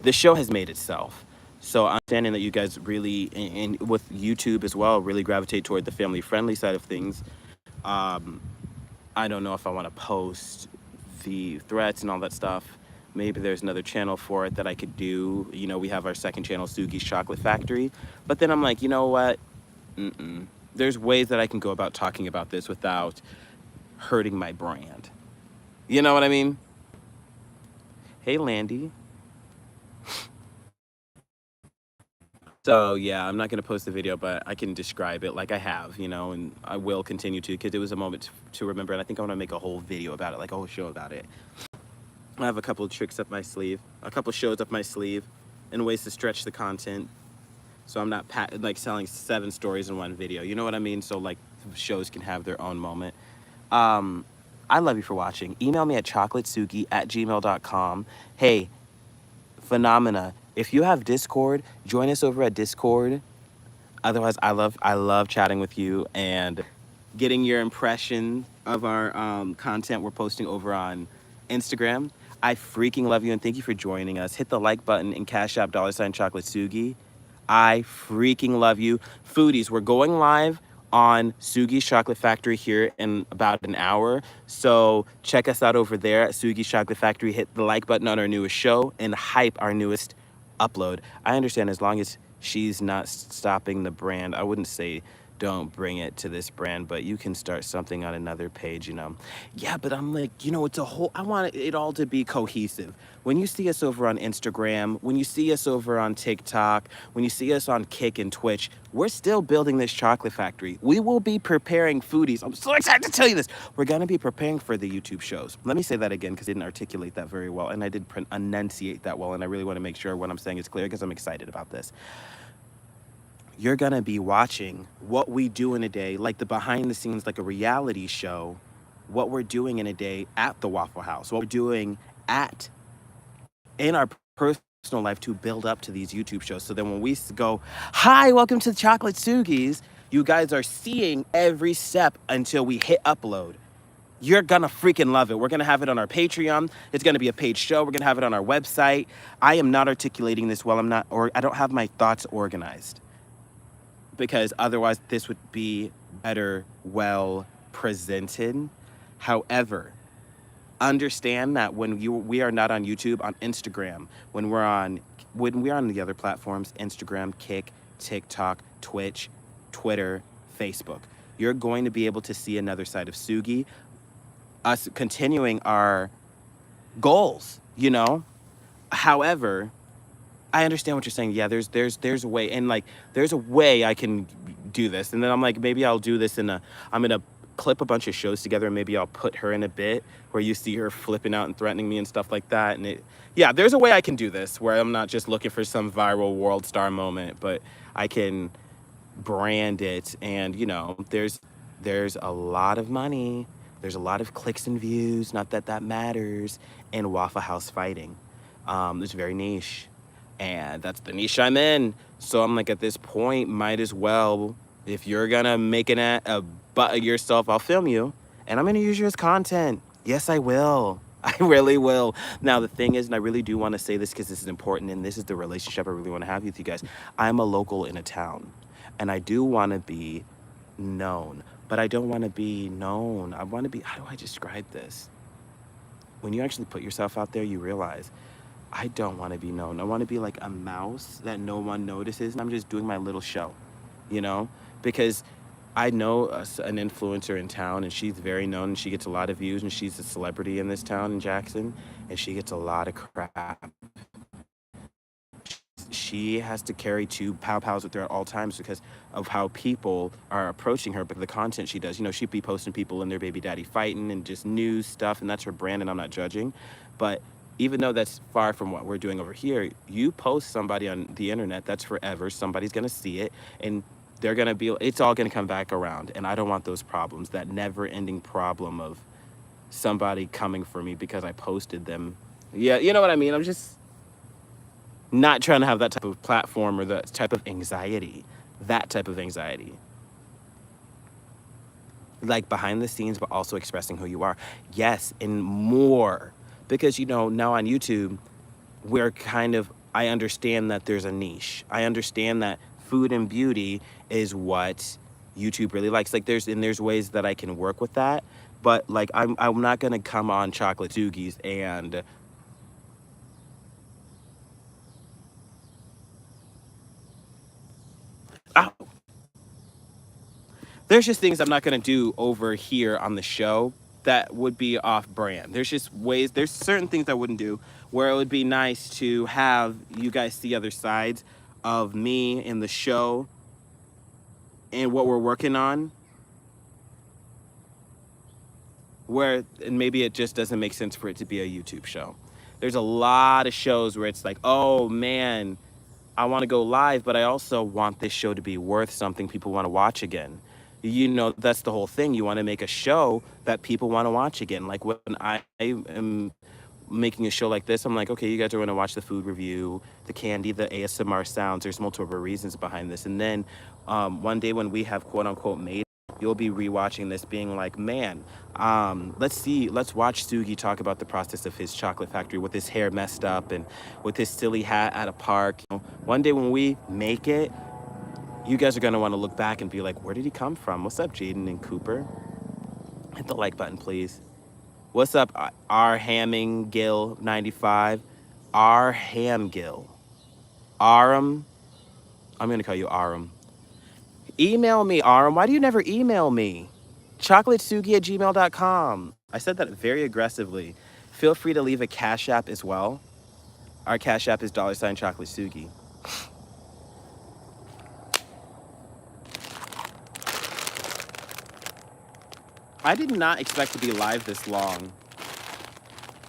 Speaker 1: The show has made itself. So I'm understanding that you guys really, and with YouTube as well, really gravitate toward the family friendly side of things. Um, I don't know if I want to post the threats and all that stuff. Maybe there's another channel for it that I could do. We have our second channel, Sugi's Chocolate Factory. But then I'm like, you know what? There's ways that I can go about talking about this without hurting my brand. You know what I mean? Hey, Landy. So yeah, I'm not gonna post the video, but I can describe it like I have, and I will continue to, because it was a moment to remember, and I think I want to make a whole video about it, like a whole show about it. I have a couple of tricks up my sleeve, a couple shows up my sleeve, and ways to stretch the content, so I'm not like selling 7 stories in one video. You know what I mean? So like shows can have their own moment. I love you for watching. Email me at chocolatesugi@gmail.com. Hey, Phenomena, if you have Discord, join us over at Discord. Otherwise, I love chatting with you and getting your impression of our content we're posting over on Instagram. I freaking love you and thank you for joining us. Hit the like button and Cash App $ChocolateSugi. I freaking love you. Foodies, we're going live on Sugi's Chocolate Factory here in about an hour. So check us out over there at Sugi's Chocolate Factory. Hit the like button on our newest show and hype our newest upload. I understand as long as she's not stopping the brand, I wouldn't say don't bring it to this brand, but you can start something on another page, Yeah, but I'm like, it's a whole, I want it all to be cohesive. When you see us over on Instagram, when you see us over on TikTok, when you see us on Kick and Twitch, we're still building this chocolate factory. We will be preparing foodies. I'm so excited to tell you this. We're going to be preparing for the YouTube shows. Let me say that again because I didn't articulate that very well, and I didn't enunciate that well, and I really want to make sure what I'm saying is clear because I'm excited about this. You're gonna be watching what we do in a day, like the behind the scenes, like a reality show, what we're doing in a day at the Waffle House, what we're doing in our personal life to build up to these YouTube shows. So then when we go, hi, welcome to the ChocolateSugis, you guys are seeing every step until we hit upload. You're gonna freaking love it. We're gonna have it on our Patreon. It's gonna be a paid show. We're gonna have it on our website. I am not articulating this well. I don't have my thoughts organized, because otherwise this would be better well presented. However, understand that when we are not on YouTube, on Instagram, when we're on the other platforms, Instagram, Kick, TikTok, Twitch, Twitter, Facebook, you're going to be able to see another side of Sugi, us continuing our goals, However, I understand what you're saying. Yeah, there's a way, and like there's a way I can do this, and then I'm like, maybe I'll do this I'm gonna clip a bunch of shows together, and maybe I'll put her in a bit where you see her flipping out and threatening me and stuff like that. And yeah, there's a way I can do this where I'm not just looking for some viral world star moment, but I can brand it, and there's a lot of money, there's a lot of clicks and views, not that that matters, in Waffle House fighting. It's very niche, and that's the niche I'm in. So I'm like, at this point, might as well, if you're gonna make a butt of yourself, I'll film you, and I'm gonna use you as content. Yes, I will. I really will. Now, the thing is, and I really do want to say this because this is important, and this is the relationship I really want to have with you guys. I'm a local in a town, and I do want to be known, but I don't want to be known. I want to be, how do I describe this? When you actually put yourself out there, you realize, I don't want to be known. I want to be like a mouse that no one notices, and I'm just doing my little show, Because I know an influencer in town, and she's very known, and she gets a lot of views, and she's a celebrity in this town in Jackson, and she gets a lot of crap. She has to carry 2 pow-pows with her at all times because of how people are approaching her, but the content she does. She'd be posting people and their baby daddy fighting and just news stuff, and that's her brand, and I'm not judging. But even though that's far from what we're doing over here, you post somebody on the internet, that's forever. Somebody's going to see it, and they're gonna be, it's all gonna come back around, and I don't want those problems, that never-ending problem of somebody coming for me because I posted them. Yeah, you know what I mean? I'm just not trying to have that type of platform or that type of anxiety. That type of anxiety. Like behind the scenes, but also expressing who you are. Yes, and more. Because, you know, now on YouTube, we're kind of, I understand that there's a niche. I understand that food and beauty is what YouTube really likes. Like there's ways that I can work with that. But like I'm not gonna come on ChocolateSugi's and oh, there's just things I'm not gonna do over here on the show that would be off brand. There's just ways, there's certain things I wouldn't do where it would be nice to have you guys see other sides of me in the show and what we're working on, where and maybe it just doesn't make sense for it to be a YouTube show. There's a lot of shows where it's like, oh man, I want to go live, but I also want this show to be worth something people want to watch again. You know, that's the whole thing. You want to make a show that people want to watch again. Like when I am making a show like this, I'm like, okay, you guys are going to watch the food review, the candy, the ASMR sounds. There's multiple reasons behind this. And then one day when we have quote unquote made, you'll be rewatching this being like, man, let's watch Sugi talk about the process of his chocolate factory with his hair messed up and with his silly hat at a park. You know, one day when we make it, you guys are going to want to look back and be like, where did he come from? What's up, Jaden and Cooper? Hit the like button, please. What's up, R Hamming Gill 95? R Hamgill. Aram. I'm going to call you Aram. Email me, Aram. Why do you never email me? ChocolateSugi@gmail.com. I said that very aggressively. Feel free to leave a Cash App as well. Our Cash App is $ChocolateSugi. I did not expect to be live this long.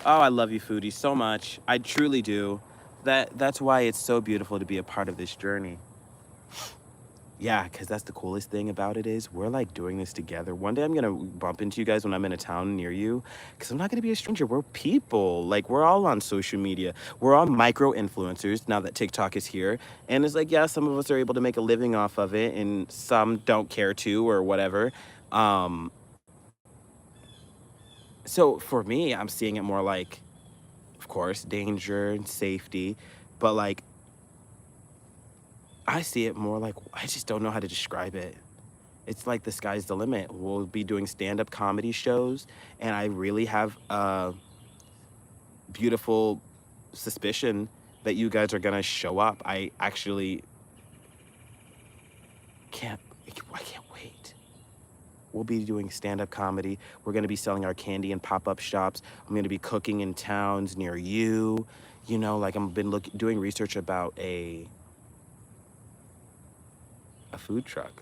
Speaker 1: Oh, I love you, foodies, so much. I truly do. That's why it's so beautiful to be a part of this journey. Yeah, because that's the coolest thing about it is we're like doing this together. One day I'm going to bump into you guys when I'm in a town near you because I'm not going to be a stranger. We're people. Like we're all on social media. We're all micro influencers now that TikTok is here. And it's like, yeah, some of us are able to make a living off of it and some don't care to or whatever. So for me, I'm seeing it more like, of course, danger and safety, but like I see it more like, I just don't know how to describe it. It's like the sky's the limit. We'll be doing stand-up comedy shows, and I really have a beautiful suspicion that you guys are gonna show up. I actually I can't wait. We'll be doing stand-up comedy. We're gonna be selling our candy in pop-up shops. I'm gonna be cooking in towns near you. You know, like I've been doing research about a food truck.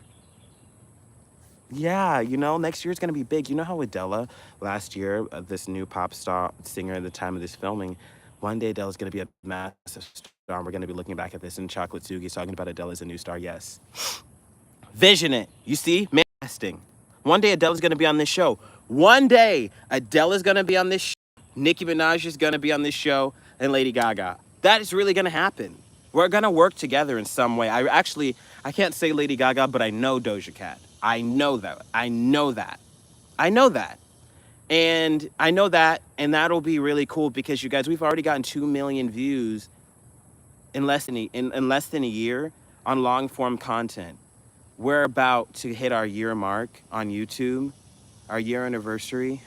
Speaker 1: Yeah, you know, next year it's going to be big. You know how Adele last year, this new pop star singer at the time of this filming, one day Adele's going to be a massive star. And we're going to be looking back at this in ChocolateSugi talking about Adele as a new star. Yes. Vision it. You see? Manifesting. One day Adele is going to be on this show. One day Adele is going to be on this show. Nicki Minaj is going to be on this show. And Lady Gaga. That is really going to happen. We're going to work together in some way. I can't say Lady Gaga, but I know Doja Cat. I know that. I know that. I know that. And I know that, and that'll be really cool because you guys, we've already gotten 2 million views in less than a year on long form content. We're about to hit our year mark on YouTube, our year anniversary.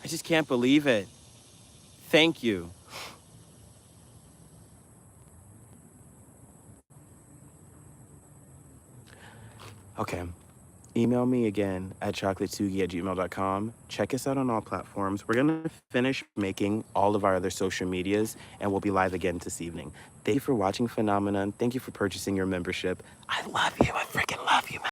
Speaker 1: I just can't believe it. Thank you. Okay. Email me again at chocolatesugi@gmail.com. Check us out on all platforms. We're going to finish making all of our other social medias, and we'll be live again this evening. Thank you for watching Phenomenon. Thank you for purchasing your membership. I love you. I freaking love you, man.